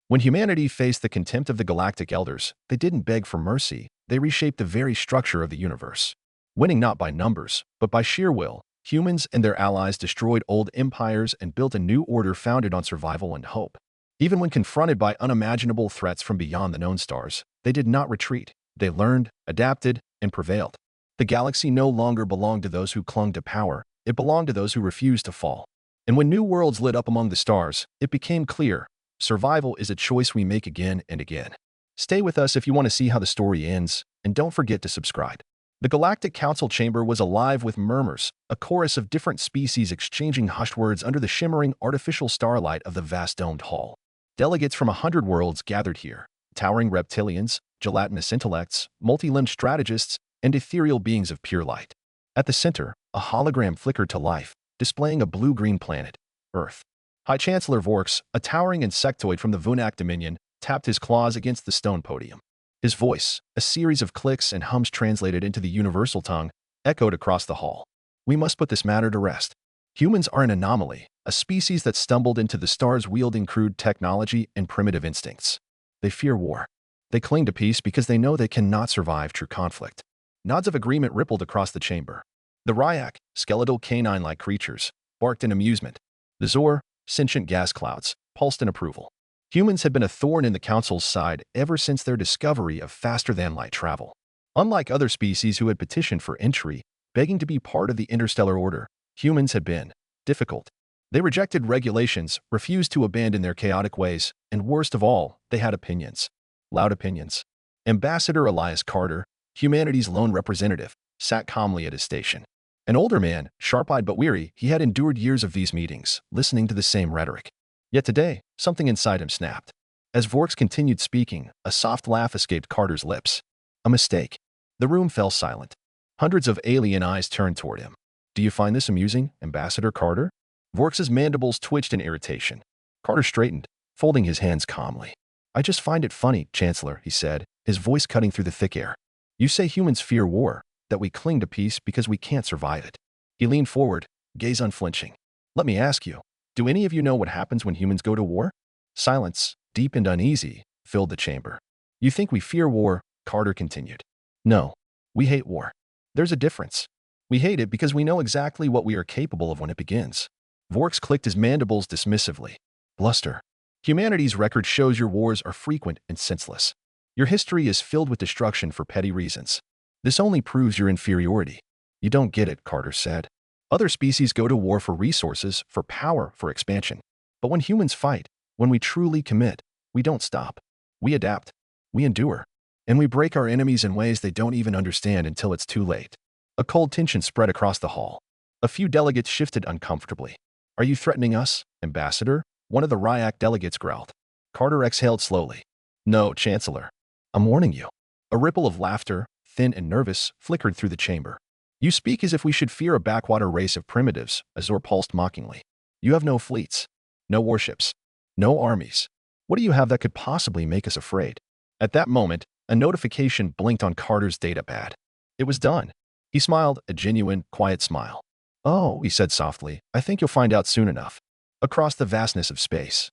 When humanity faced the contempt of the galactic elders, they didn't beg for mercy, they reshaped the very structure of the universe. Winning not by numbers, but by sheer will, humans and their allies destroyed old empires and built a new order founded on survival and hope. Even when confronted by unimaginable threats from beyond the known stars, they did not retreat. They learned, adapted, and prevailed. The galaxy no longer belonged to those who clung to power, it belonged to those who refused to fall. And when new worlds lit up among the stars, it became clear, survival is a choice we make again and again. Stay with us if you want to see how the story ends, and don't forget to subscribe. The Galactic Council chamber was alive with murmurs, a chorus of different species exchanging hushed words under the shimmering artificial starlight of the vast domed hall. Delegates from 100 worlds gathered here, towering reptilians, gelatinous intellects, multi-limbed strategists, and ethereal beings of pure light. At the center, a hologram flickered to life, displaying a blue-green planet, Earth. High Chancellor Orcs, a towering insectoid from the Vunak Dominion, tapped his claws against the stone podium. His voice, a series of clicks and hums translated into the universal tongue, echoed across the hall. We must put this matter to rest. Humans are an anomaly, a species that stumbled into the stars wielding crude technology and primitive instincts. They fear war. They cling to peace because they know they cannot survive true conflict. Nods of agreement rippled across the chamber. The Ryak, skeletal canine-like creatures, barked in amusement. The Zor, sentient gas clouds, pulsed in approval. Humans had been a thorn in the Council's side ever since their discovery of faster-than-light travel. Unlike other species who had petitioned for entry, begging to be part of the interstellar order, humans had been difficult. They rejected regulations, refused to abandon their chaotic ways, and worst of all, they had opinions. Loud opinions. Ambassador Elias Carter, humanity's lone representative, sat calmly at his station. An older man, sharp-eyed but weary, he had endured years of these meetings, listening to the same rhetoric. Yet today, something inside him snapped. As Vorks continued speaking, a soft laugh escaped Carter's lips. A mistake. The room fell silent. Hundreds of alien eyes turned toward him. Do you find this amusing, Ambassador Carter? Vorks's mandibles twitched in irritation. Carter straightened, folding his hands calmly. I just find it funny, Chancellor, he said, his voice cutting through the thick air. You say humans fear war, that we cling to peace because we can't survive it. He leaned forward, gaze unflinching. Let me ask you, do any of you know what happens when humans go to war? Silence, deep and uneasy, filled the chamber. You think we fear war, Carter continued. No, we hate war. There's a difference. We hate it because we know exactly what we are capable of when it begins. Vorks clicked his mandibles dismissively. Bluster. Humanity's record shows your wars are frequent and senseless. Your history is filled with destruction for petty reasons. This only proves your inferiority. You don't get it, Carter said. Other species go to war for resources, for power, for expansion. But when humans fight, when we truly commit, we don't stop. We adapt. We endure. And we break our enemies in ways they don't even understand until it's too late. A cold tension spread across the hall. A few delegates shifted uncomfortably. Are you threatening us, Ambassador? One of the Ryak delegates growled. Carter exhaled slowly. No, Chancellor. I'm warning you. A ripple of laughter, thin and nervous, flickered through the chamber. You speak as if we should fear a backwater race of primitives, Azor pulsed mockingly. You have no fleets, no warships, no armies. What do you have that could possibly make us afraid? At that moment, a notification blinked on Carter's datapad. It was done. He smiled, a genuine, quiet smile. Oh, he said softly, I think you'll find out soon enough. Across the vastness of space.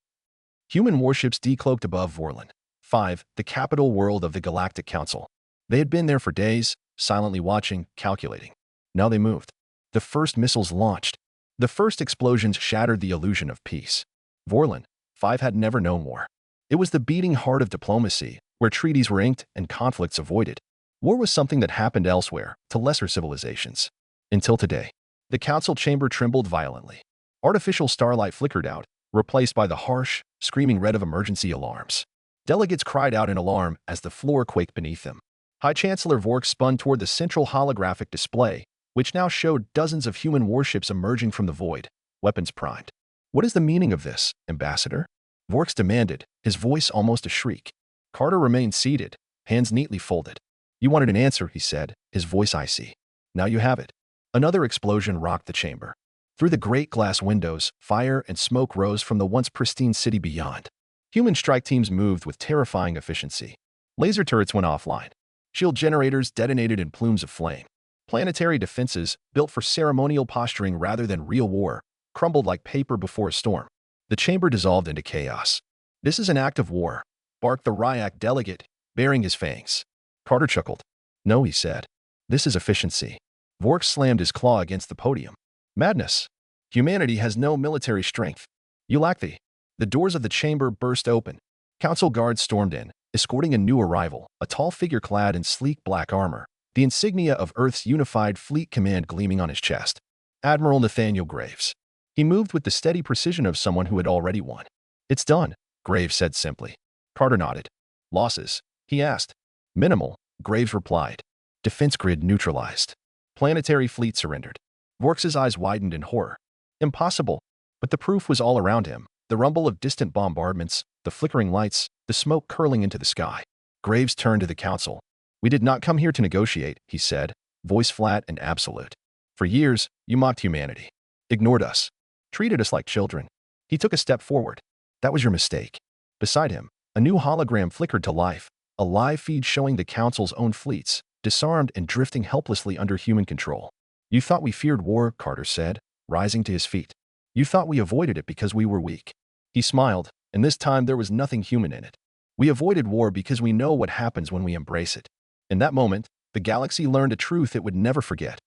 Human warships decloaked above Vorlon. 5, the capital world of the Galactic Council. They had been there for days, silently watching, calculating. Now they moved. The first missiles launched. The first explosions shattered the illusion of peace. Vorlon, 5 had never known war. It was the beating heart of diplomacy, where treaties were inked and conflicts avoided. War was something that happened elsewhere, to lesser civilizations. Until today. The council chamber trembled violently. Artificial starlight flickered out, replaced by the harsh, screaming red of emergency alarms. Delegates cried out in alarm as the floor quaked beneath them. High Chancellor Vork spun toward the central holographic display, which now showed dozens of human warships emerging from the void, weapons primed. What is the meaning of this, Ambassador? Vorks demanded, his voice almost a shriek. Carter remained seated, hands neatly folded. You wanted an answer, he said, his voice icy. Now you have it. Another explosion rocked the chamber. Through the great glass windows, fire and smoke rose from the once pristine city beyond. Human strike teams moved with terrifying efficiency. Laser turrets went offline. Shield generators detonated in plumes of flame. Planetary defenses, built for ceremonial posturing rather than real war, crumbled like paper before a storm. The chamber dissolved into chaos. "This is an act of war," barked the Ryak delegate, baring his fangs. Carter chuckled. "No," he said. "This is efficiency." Vork slammed his claw against the podium. "Madness. Humanity has no military strength. You lack the—" The doors of the chamber burst open. Council guards stormed in, escorting a new arrival, a tall figure clad in sleek black armor, the insignia of Earth's unified fleet command gleaming on his chest. Admiral Nathaniel Graves. He moved with the steady precision of someone who had already won. "It's done," Graves said simply. Carter nodded. "Losses?" he asked. "Minimal," Graves replied. "Defense grid neutralized. Planetary fleet surrendered." Vork's eyes widened in horror. Impossible. But the proof was all around him. The rumble of distant bombardments, the flickering lights, the smoke curling into the sky. Graves turned to the council. "We did not come here to negotiate," he said, voice flat and absolute. "For years, you mocked humanity. Ignored us. Treated us like children." He took a step forward. "That was your mistake." Beside him, a new hologram flickered to life, a live feed showing the council's own fleets, disarmed and drifting helplessly under human control. "You thought we feared war," Carter said, rising to his feet. "You thought we avoided it because we were weak." He smiled, and this time there was nothing human in it. "We avoided war because we know what happens when we embrace it." In that moment, the galaxy learned a truth it would never forget.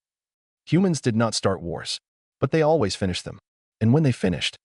Humans did not start wars, but they always finished them. And when they finished,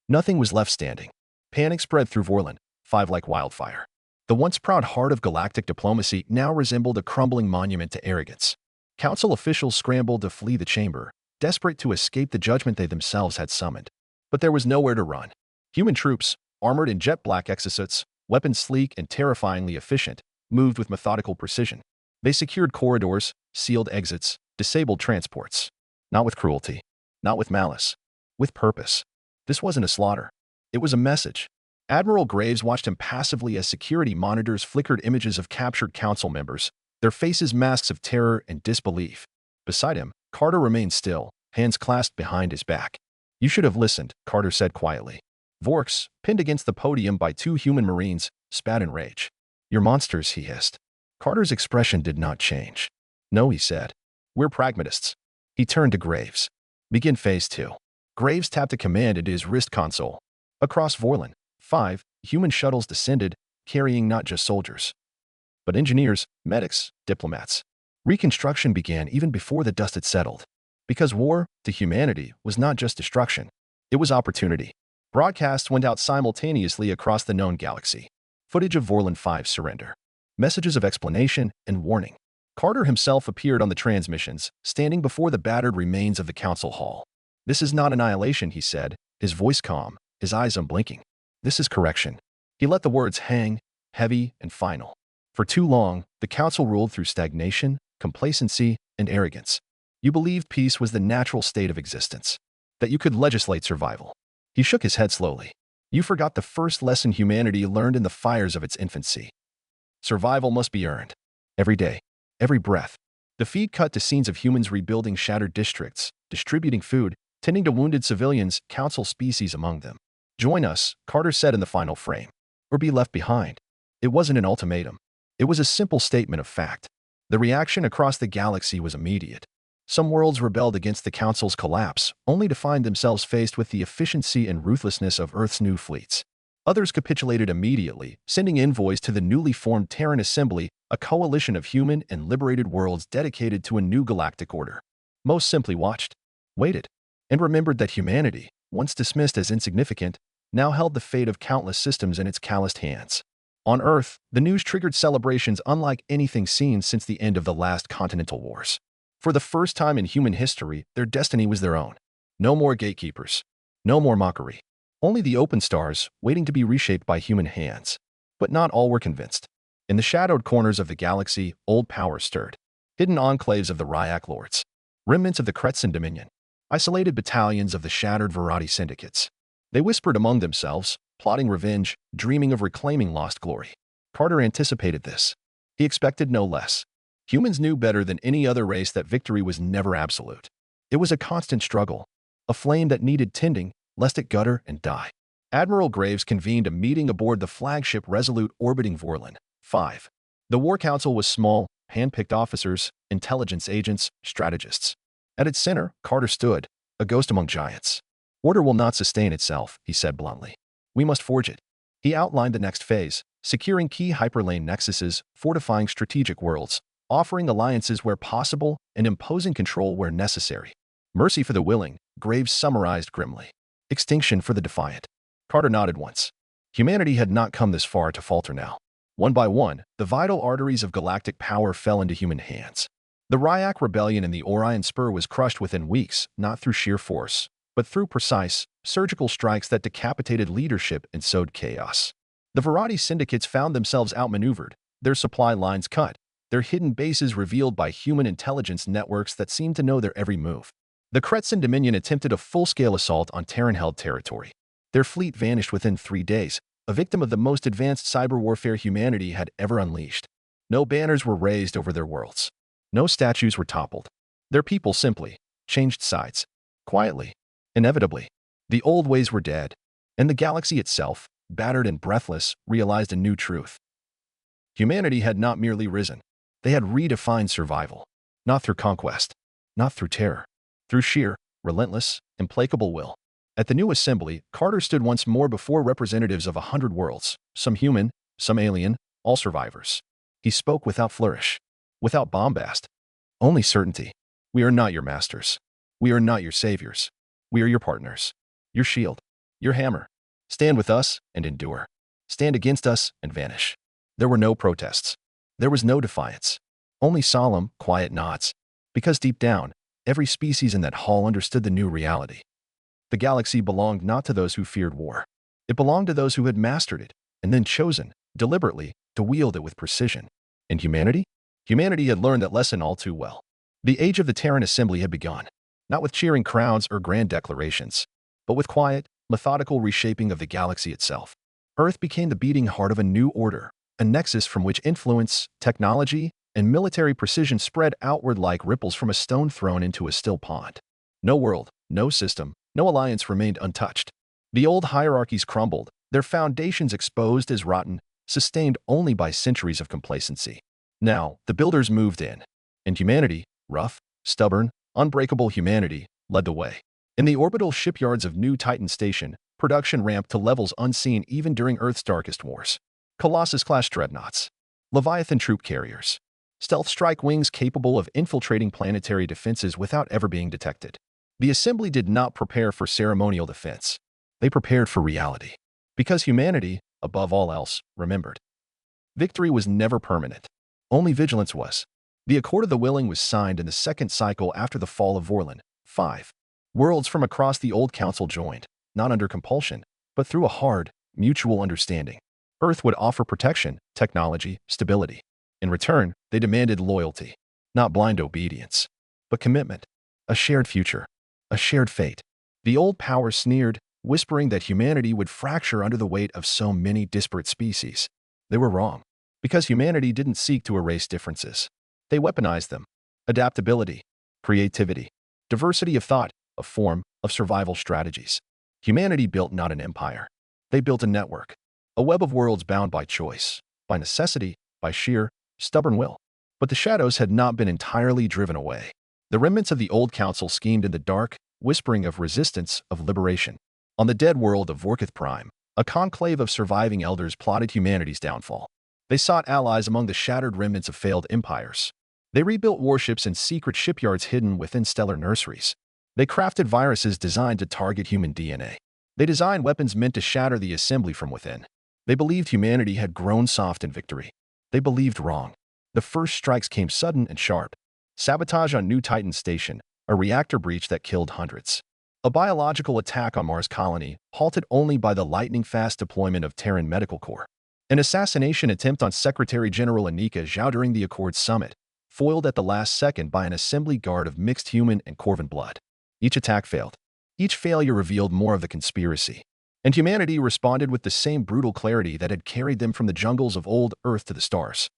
nothing was left standing. Panic spread through Vorlon, 5 like wildfire. The once proud heart of galactic diplomacy now resembled a crumbling monument to arrogance. Council officials scrambled to flee the chamber, desperate to escape the judgment they themselves had summoned. But there was nowhere to run. Human troops, armored in jet black exosuits, weapons sleek and terrifyingly efficient, moved with methodical precision. They secured corridors, sealed exits, disabled transports. Not with cruelty. Not with malice. With purpose. This wasn't a slaughter. It was a message. Admiral Graves watched impassively as security monitors flickered images of captured council members, their faces masks of terror and disbelief. Beside him, Carter remained still, hands clasped behind his back. "You should have listened," Carter said quietly. Vorks, pinned against the podium by 2 human marines, spat in rage. "You're monsters," he hissed. Carter's expression did not change. "No," he said. "We're pragmatists." He turned to Graves. "Begin phase 2. Graves tapped a command into his wrist console. Across Vorlon, 5 human shuttles descended, carrying not just soldiers, but engineers, medics, diplomats. Reconstruction began even before the dust had settled. Because war, to humanity, was not just destruction. It was opportunity. Broadcasts went out simultaneously across the known galaxy. Footage of Vorlon 5's surrender. Messages of explanation and warning. Carter himself appeared on the transmissions, standing before the battered remains of the council hall. "This is not annihilation," he said, his voice calm, his eyes unblinking. "This is correction." He let the words hang, heavy and final. For too long, the council ruled through stagnation, complacency, and arrogance. You believed peace was the natural state of existence, that you could legislate survival. He shook his head slowly. You forgot the first lesson humanity learned in the fires of its infancy. Survival must be earned. Every day. Every breath. The feed cut to scenes of humans rebuilding shattered districts, distributing food, tending to wounded civilians, council species among them. "Join us," Carter said in the final frame, "or be left behind." It wasn't an ultimatum. It was a simple statement of fact. The reaction across the galaxy was immediate. Some worlds rebelled against the Council's collapse, only to find themselves faced with the efficiency and ruthlessness of Earth's new fleets. Others capitulated immediately, sending envoys to the newly formed Terran Assembly, a coalition of human and liberated worlds dedicated to a new galactic order. Most simply watched, waited, and remembered that humanity, once dismissed as insignificant, now held the fate of countless systems in its calloused hands. On Earth, the news triggered celebrations unlike anything seen since the end of the last continental wars. For the first time in human history, their destiny was their own. No more gatekeepers. No more mockery. Only the open stars, waiting to be reshaped by human hands. But not all were convinced. In the shadowed corners of the galaxy, old powers stirred. Hidden enclaves of the Ryak lords. Remnants of the Kretson dominion. Isolated battalions of the shattered Verati syndicates. They whispered among themselves, plotting revenge, dreaming of reclaiming lost glory. Carter anticipated this. He expected no less. Humans knew better than any other race that victory was never absolute. It was a constant struggle, a flame that needed tending, lest it gutter and die. Admiral Graves convened a meeting aboard the flagship Resolute orbiting Vorlon 5. The War Council was small, hand-picked officers, intelligence agents, strategists. At its center, Carter stood, a ghost among giants. "Order will not sustain itself," he said bluntly. "We must forge it." He outlined the next phase, securing key hyperlane nexuses, fortifying strategic worlds, offering alliances where possible, and imposing control where necessary. Mercy for the willing, Graves summarized grimly. Extinction for the defiant. Carter nodded once. Humanity had not come this far to falter now. One by one, the vital arteries of galactic power fell into human hands. The Ryak Rebellion and the Orion Spur was crushed within weeks, not through sheer force, but through precise, surgical strikes that decapitated leadership and sowed chaos. The Verati syndicates found themselves outmaneuvered, their supply lines cut, their hidden bases revealed by human intelligence networks that seemed to know their every move. The Kretzen Dominion attempted a full-scale assault on Terran-held territory. Their fleet vanished within 3 days, a victim of the most advanced cyber warfare humanity had ever unleashed. No banners were raised over their worlds. No statues were toppled. Their people simply changed sides. Quietly. Inevitably. The old ways were dead, and the galaxy itself, battered and breathless, realized a new truth. Humanity had not merely risen. They had redefined survival. Not through conquest. Not through terror. Through sheer, relentless, implacable will. At the new assembly, Carter stood once more before representatives of 100 worlds, some human, some alien, all survivors. He spoke without flourish, without bombast, only certainty. We are not your masters. We are not your saviors. We are your partners. Your shield. Your hammer. Stand with us and endure. Stand against us and vanish. There were no protests. There was no defiance. Only solemn, quiet nods. Because deep down, every species in that hall understood the new reality. The galaxy belonged not to those who feared war. It belonged to those who had mastered it, and then chosen, deliberately, to wield it with precision. And humanity? Humanity had learned that lesson all too well. The age of the Terran Assembly had begun, not with cheering crowds or grand declarations, but with quiet, methodical reshaping of the galaxy itself. Earth became the beating heart of a new order, a nexus from which influence, technology, and military precision spread outward like ripples from a stone thrown into a still pond. No world, no system, no alliance remained untouched. The old hierarchies crumbled, their foundations exposed as rotten, sustained only by centuries of complacency. Now, the builders moved in, and humanity, rough, stubborn, unbreakable humanity, led the way. In the orbital shipyards of New Titan Station, production ramped to levels unseen even during Earth's darkest wars. Colossus-class dreadnoughts, Leviathan troop carriers, stealth strike wings capable of infiltrating planetary defenses without ever being detected. The assembly did not prepare for ceremonial defense. They prepared for reality. Because humanity, above all else, remembered. Victory was never permanent. Only vigilance was. The Accord of the Willing was signed in the second cycle after the fall of Vorlon. 5. Worlds from across the Old Council joined, not under compulsion, but through a hard, mutual understanding. Earth would offer protection, technology, stability. In return, they demanded loyalty. Not blind obedience, but commitment. A shared future. A shared fate. The old powers sneered, whispering that humanity would fracture under the weight of so many disparate species. They were wrong. Because humanity didn't seek to erase differences. They weaponized them. Adaptability, creativity, diversity of thought, a form of survival strategies. Humanity built not an empire. They built a network. A web of worlds bound by choice, by necessity, by sheer, stubborn will. But the shadows had not been entirely driven away. The remnants of the old council schemed in the dark, whispering of resistance, of liberation. On the dead world of Vorkith Prime, a conclave of surviving elders plotted humanity's downfall. They sought allies among the shattered remnants of failed empires. They rebuilt warships in secret shipyards hidden within stellar nurseries. They crafted viruses designed to target human DNA. They designed weapons meant to shatter the assembly from within. They believed humanity had grown soft in victory. They believed wrong. The first strikes came sudden and sharp. Sabotage on New Titan Station, a reactor breach that killed hundreds. A biological attack on Mars colony, halted only by the lightning-fast deployment of Terran Medical Corps. An assassination attempt on Secretary General Anika Zhao during the Accord Summit, foiled at the last second by an assembly guard of mixed human and Corvan blood. Each attack failed. Each failure revealed more of the conspiracy. And humanity responded with the same brutal clarity that had carried them from the jungles of old Earth to the stars.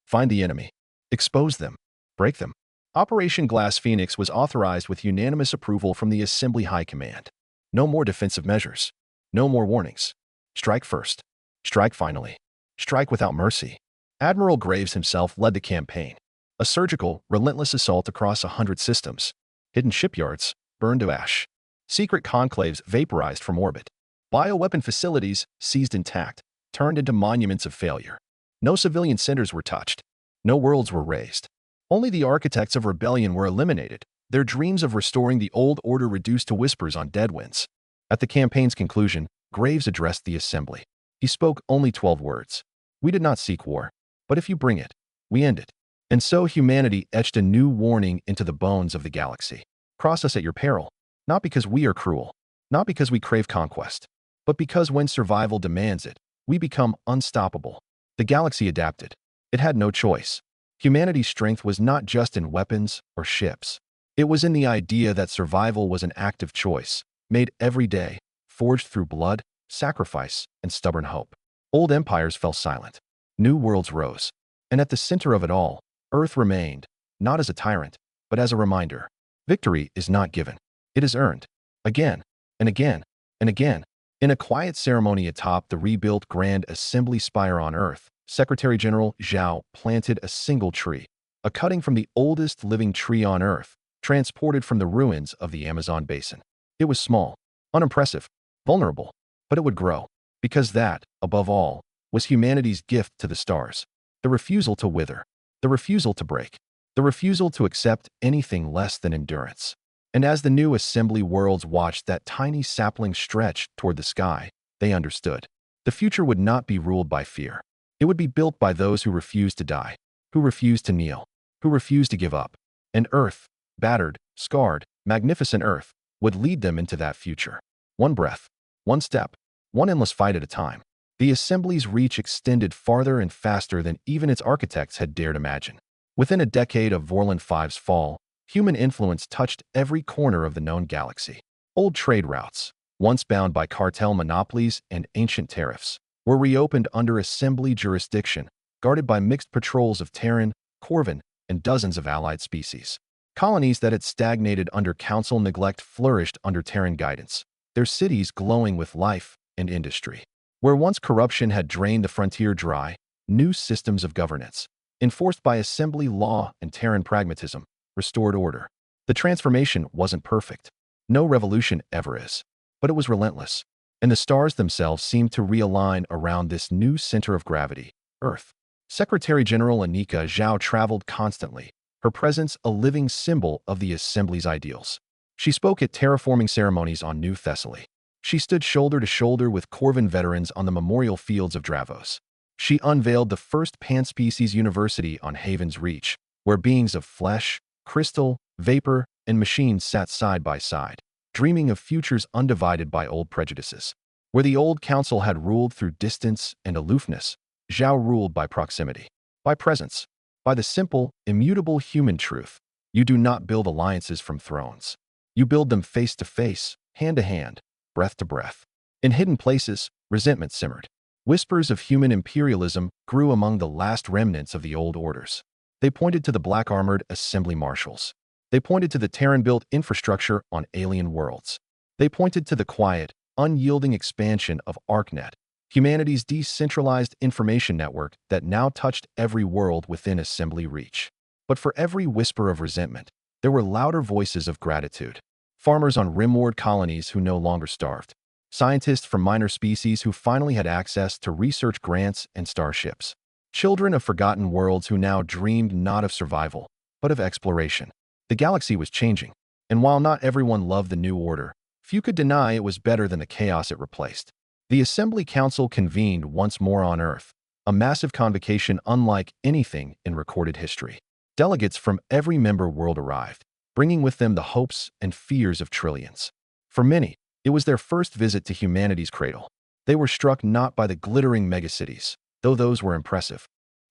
Find the enemy. Expose them. Break them. Operation Glass Phoenix was authorized with unanimous approval from the Assembly High Command. No more defensive measures. No more warnings. Strike first. Strike finally. Strike without mercy. Admiral Graves himself led the campaign. A surgical, relentless assault across 100 systems. Hidden shipyards, burned to ash. Secret conclaves vaporized from orbit. Bioweapon facilities, seized intact, turned into monuments of failure. No civilian centers were touched. No worlds were razed. Only the architects of rebellion were eliminated, their dreams of restoring the old order reduced to whispers on dead winds. At the campaign's conclusion, Graves addressed the assembly. He spoke only 12 words. "We did not seek war, but if you bring it, we end it." And so humanity etched a new warning into the bones of the galaxy. Cross us at your peril, not because we are cruel, not because we crave conquest, but because when survival demands it, we become unstoppable. The galaxy adapted. It had no choice. Humanity's strength was not just in weapons or ships. It was in the idea that survival was an act of choice, made every day, forged through blood, sacrifice, and stubborn hope. Old empires fell silent. New worlds rose. And at the center of it all, Earth remained, not as a tyrant, but as a reminder. Victory is not given. It is earned. Again, and again, and again. In a quiet ceremony atop the rebuilt Grand Assembly spire on Earth, Secretary General Zhao planted a single tree, a cutting from the oldest living tree on Earth, transported from the ruins of the Amazon basin. It was small, unimpressive, vulnerable, but it would grow, because that, above all, was humanity's gift to the stars. The refusal to wither, the refusal to break, the refusal to accept anything less than endurance. And as the new assembly worlds watched that tiny sapling stretch toward the sky, they understood. The future would not be ruled by fear. It would be built by those who refused to die, who refused to kneel, who refused to give up. And Earth, battered, scarred, magnificent Earth, would lead them into that future. One breath, one step, one endless fight at a time. The assembly's reach extended farther and faster than even its architects had dared imagine. Within a decade of Vorlon V's fall, human influence touched every corner of the known galaxy. Old trade routes, once bound by cartel monopolies and ancient tariffs, were reopened under assembly jurisdiction, guarded by mixed patrols of Terran, Corvan, and dozens of allied species. Colonies that had stagnated under council neglect flourished under Terran guidance, their cities glowing with life and industry. Where once corruption had drained the frontier dry, new systems of governance, enforced by assembly law and Terran pragmatism, restored order. The transformation wasn't perfect. No revolution ever is. But it was relentless. And the stars themselves seemed to realign around this new center of gravity, Earth. Secretary General Anika Zhao traveled constantly, her presence a living symbol of the Assembly's ideals. She spoke at terraforming ceremonies on New Thessaly. She stood shoulder to shoulder with Corvan veterans on the memorial fields of Dravos. She unveiled the first panspecies university on Haven's Reach, where beings of flesh, crystal, vapor, and machine sat side by side, dreaming of futures undivided by old prejudices. Where the old council had ruled through distance and aloofness, Zhao ruled by proximity, by presence, by the simple, immutable human truth. You do not build alliances from thrones. You build them face to face, hand to hand, breath to breath. In hidden places, resentment simmered. Whispers of human imperialism grew among the last remnants of the old orders. They pointed to the black-armored assembly marshals. They pointed to the Terran-built infrastructure on alien worlds. They pointed to the quiet, unyielding expansion of ArcNet, humanity's decentralized information network that now touched every world within assembly reach. But for every whisper of resentment, there were louder voices of gratitude. Farmers on rimward colonies who no longer starved. Scientists from minor species who finally had access to research grants and starships. Children of forgotten worlds who now dreamed not of survival, but of exploration. The galaxy was changing, and while not everyone loved the new order, few could deny it was better than the chaos it replaced. The Assembly Council convened once more on Earth, a massive convocation unlike anything in recorded history. Delegates from every member world arrived, bringing with them the hopes and fears of trillions. For many, it was their first visit to humanity's cradle. They were struck not by the glittering megacities, though those were impressive,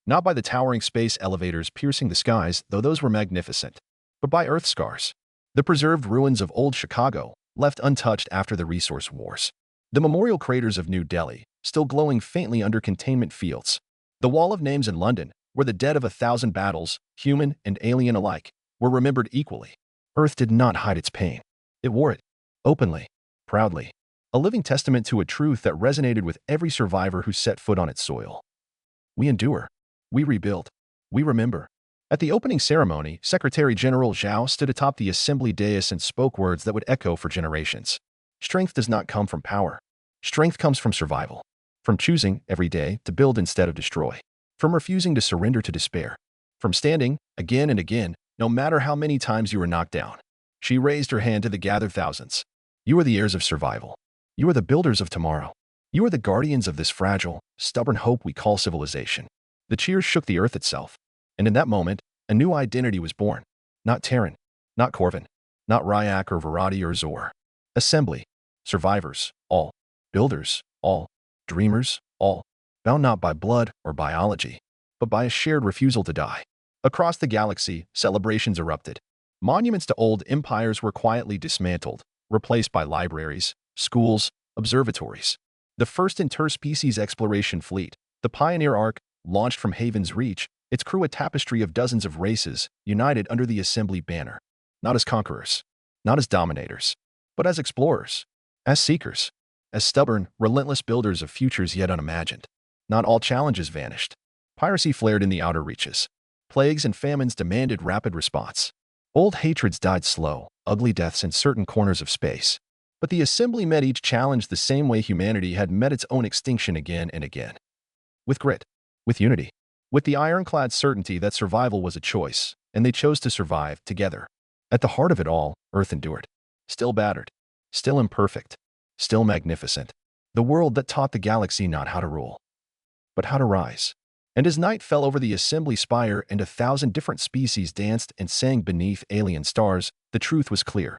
not by the towering space elevators piercing the skies, though those were magnificent, but by Earth scars, the preserved ruins of old Chicago, left untouched after the resource wars, the memorial craters of New Delhi, still glowing faintly under containment fields, the wall of names in London, where the dead of 1,000 battles, human and alien alike, were remembered equally. Earth did not hide its pain. It wore it, openly, proudly, a living testament to a truth that resonated with every survivor who set foot on its soil. We endure. We rebuild. We remember. At the opening ceremony, Secretary General Zhao stood atop the assembly dais and spoke words that would echo for generations. Strength does not come from power. Strength comes from survival, from choosing every day to build instead of destroy, from refusing to surrender to despair, from standing again and again, no matter how many times you were knocked down. She raised her hand to the gathered thousands. You are the heirs of survival. You are the builders of tomorrow. You are the guardians of this fragile, stubborn hope we call civilization. The cheers shook the earth itself, and in that moment, a new identity was born. Not Terran, not Corvin, not Ryak or Varadi or Zor. Assembly. Survivors, all. Builders, all. Dreamers, all. Bound not by blood or biology, but by a shared refusal to die. Across the galaxy, celebrations erupted. Monuments to old empires were quietly dismantled, replaced by libraries, schools, observatories. The first interspecies exploration fleet, the Pioneer Ark, launched from Haven's Reach, its crew a tapestry of dozens of races, united under the Assembly banner. Not as conquerors, not as dominators, but as explorers, as seekers, as stubborn, relentless builders of futures yet unimagined. Not all challenges vanished. Piracy flared in the outer reaches. Plagues and famines demanded rapid response. Old hatreds died slow, ugly deaths in certain corners of space. But the Assembly met each challenge the same way humanity had met its own extinction again and again. With grit, with unity, with the ironclad certainty that survival was a choice, and they chose to survive together. At the heart of it all, Earth endured. Still battered, still imperfect, still magnificent. The world that taught the galaxy not how to rule, but how to rise. And as night fell over the Assembly spire and 1,000 different species danced and sang beneath alien stars, the truth was clear.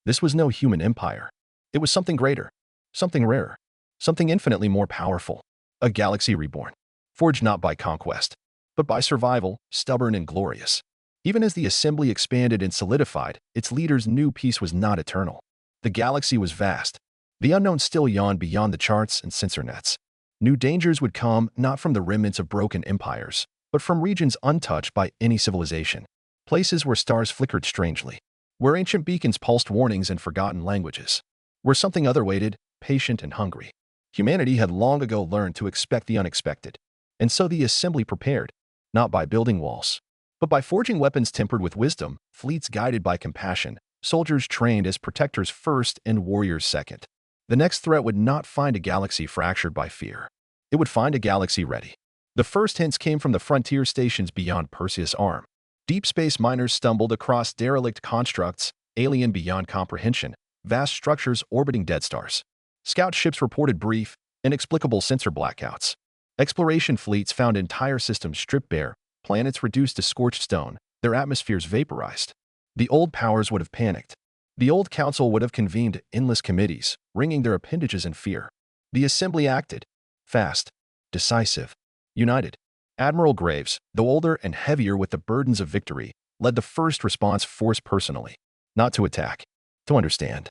This was no human empire. It was something greater, something rarer, something infinitely more powerful. A galaxy reborn, forged not by conquest, but by survival, stubborn and glorious. Even as the Assembly expanded and solidified, its leaders knew peace was not eternal. The galaxy was vast. The unknown still yawned beyond the charts and sensor nets. New dangers would come not from the remnants of broken empires, but from regions untouched by any civilization. Places where stars flickered strangely, where ancient beacons pulsed warnings in forgotten languages, where something other waited, patient and hungry. Humanity had long ago learned to expect the unexpected, and so the Assembly prepared, not by building walls, but by forging weapons tempered with wisdom, fleets guided by compassion, soldiers trained as protectors first and warriors second. The next threat would not find a galaxy fractured by fear. It would find a galaxy ready. The first hints came from the frontier stations beyond Perseus' arm. Deep space miners stumbled across derelict constructs, alien beyond comprehension, vast structures orbiting dead stars. Scout ships reported brief, inexplicable sensor blackouts. Exploration fleets found entire systems stripped bare, planets reduced to scorched stone, their atmospheres vaporized. The old powers would have panicked. The old council would have convened endless committees, wringing their appendages in fear. The Assembly acted. Fast, decisive, united. Admiral Graves, though older and heavier with the burdens of victory, led the first response force personally. Not to attack, to understand.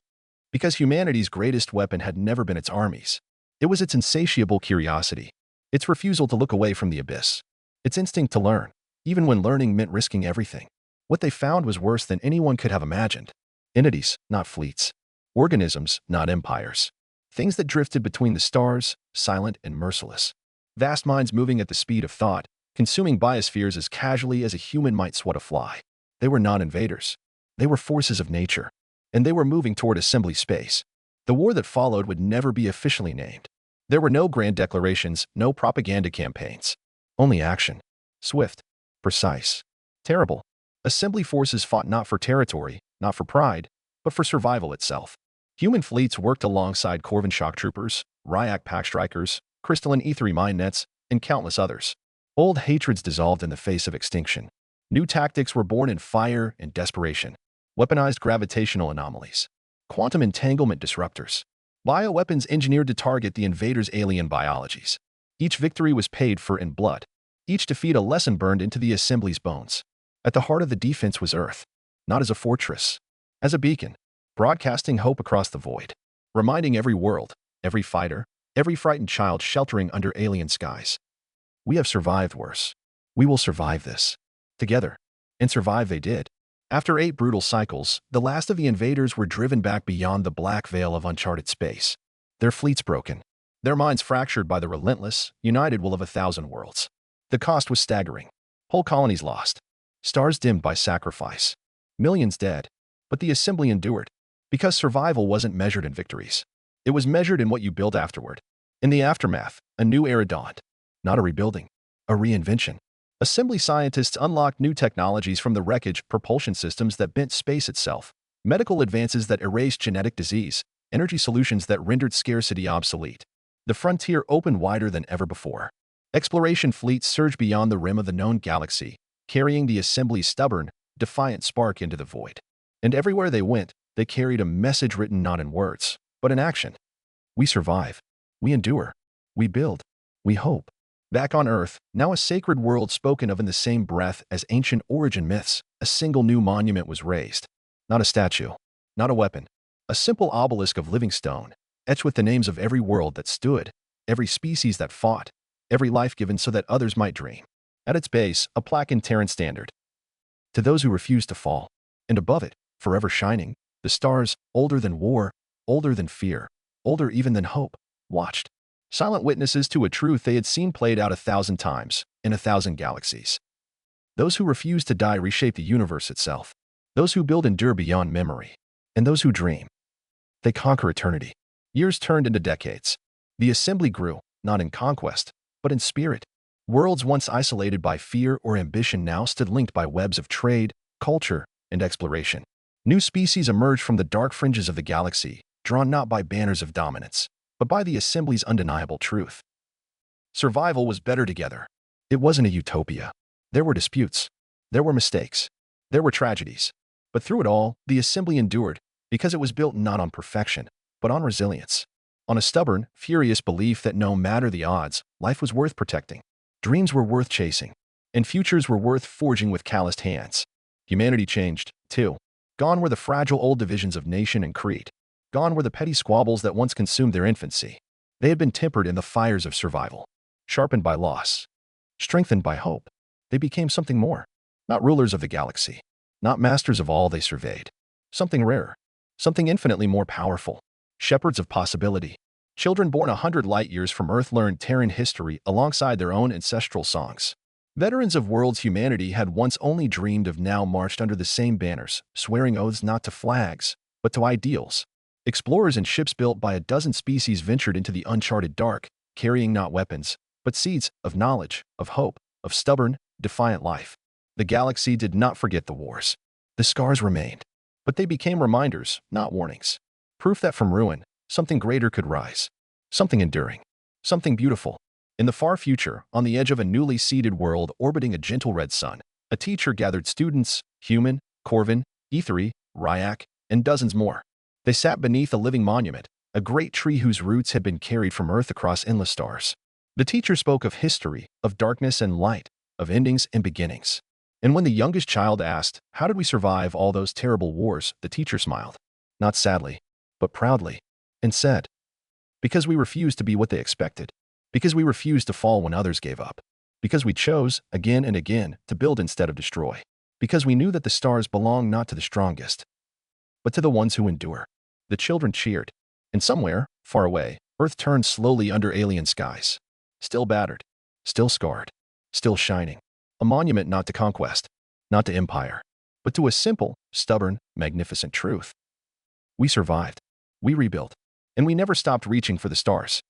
Because humanity's greatest weapon had never been its armies. It was its insatiable curiosity, its refusal to look away from the abyss, its instinct to learn, even when learning meant risking everything. What they found was worse than anyone could have imagined. Entities, not fleets. Organisms, not empires. Things that drifted between the stars, silent and merciless. Vast minds moving at the speed of thought, consuming biospheres as casually as a human might swat a fly. They were not invaders. They were forces of nature. And they were moving toward Assembly space. The war that followed would never be officially named. There were no grand declarations, no propaganda campaigns. Only action. Swift. Precise. Terrible. Assembly forces fought not for territory, not for pride, but for survival itself. Human fleets worked alongside Corvin shock troopers, Ryak pack strikers, crystalline ethery mine nets, and countless others. Old hatreds dissolved in the face of extinction. New tactics were born in fire and desperation. Weaponized gravitational anomalies. Quantum entanglement disruptors. Bioweapons engineered to target the invaders' alien biologies. Each victory was paid for in blood. Each defeat a lesson burned into the Assembly's bones. At the heart of the defense was Earth. Not as a fortress. As a beacon. Broadcasting hope across the void. Reminding every world, every fighter, every frightened child sheltering under alien skies. We have survived worse. We will survive this. Together. And survive they did. After 8 brutal cycles, the last of the invaders were driven back beyond the black veil of uncharted space. Their fleets broken. Their minds fractured by the relentless, united will of 1,000 worlds. The cost was staggering. Whole colonies lost. Stars dimmed by sacrifice. Millions dead. But the Assembly endured. Because survival wasn't measured in victories. It was measured in what you built afterward. In the aftermath, a new era dawned. Not a rebuilding, a reinvention. Assembly scientists unlocked new technologies from the wreckage, propulsion systems that bent space itself, medical advances that erased genetic disease, energy solutions that rendered scarcity obsolete. The frontier opened wider than ever before. Exploration fleets surged beyond the rim of the known galaxy, carrying the assembly's stubborn, defiant spark into the void. And everywhere they went, they carried a message written not in words, but in action. We survive. We endure. We build. We hope. Back on Earth, now a sacred world spoken of in the same breath as ancient origin myths, a single new monument was raised. Not a statue. Not a weapon. A simple obelisk of living stone, etched with the names of every world that stood, every species that fought, every life given so that others might dream. At its base, a plaque in Terran standard. To those who refuse to fall. And above it, forever shining, the stars, older than war, older than fear, older even than hope, watched. Silent witnesses to a truth they had seen played out 1,000 times, in 1,000 galaxies. Those who refuse to die reshape the universe itself. Those who build endure beyond memory. And those who dream, they conquer eternity. Years turned into decades. The assembly grew, not in conquest, but in spirit. Worlds once isolated by fear or ambition now stood linked by webs of trade, culture, and exploration. New species emerged from the dark fringes of the galaxy, drawn not by banners of dominance, but by the assembly's undeniable truth. Survival was better together. It wasn't a utopia. There were disputes. There were mistakes. There were tragedies. But through it all, the assembly endured, because it was built not on perfection, but on resilience. On a stubborn, furious belief that no matter the odds, life was worth protecting. Dreams were worth chasing. And futures were worth forging with calloused hands. Humanity changed, too. Gone were the fragile old divisions of nation and creed. Gone were the petty squabbles that once consumed their infancy. They had been tempered in the fires of survival. Sharpened by loss. Strengthened by hope. They became something more. Not rulers of the galaxy. Not masters of all they surveyed. Something rarer. Something infinitely more powerful. Shepherds of possibility. Children born 100 light-years from Earth learned Terran history alongside their own ancestral songs. Veterans of worlds humanity had once only dreamed of now marched under the same banners, swearing oaths not to flags, but to ideals. Explorers in ships built by a dozen species ventured into the uncharted dark, carrying not weapons, but seeds of knowledge, of hope, of stubborn, defiant life. The galaxy did not forget the wars. The scars remained. But they became reminders, not warnings. Proof that from ruin, something greater could rise. Something enduring. Something beautiful. In the far future, on the edge of a newly seeded world orbiting a gentle red sun, a teacher gathered students, human, Corvin, Etheri, Ryak, and dozens more. They sat beneath a living monument, a great tree whose roots had been carried from Earth across endless stars. The teacher spoke of history, of darkness and light, of endings and beginnings. And when the youngest child asked, "How did we survive all those terrible wars?" the teacher smiled, not sadly, but proudly, and said, "Because we refused to be what they expected. Because we refused to fall when others gave up. Because we chose, again and again, to build instead of destroy. Because we knew that the stars belong not to the strongest, but to the ones who endure." The children cheered. And somewhere, far away, Earth turned slowly under alien skies. Still battered. Still scarred. Still shining. A monument not to conquest, not to empire, but to a simple, stubborn, magnificent truth. We survived. We rebuilt. And we never stopped reaching for the stars.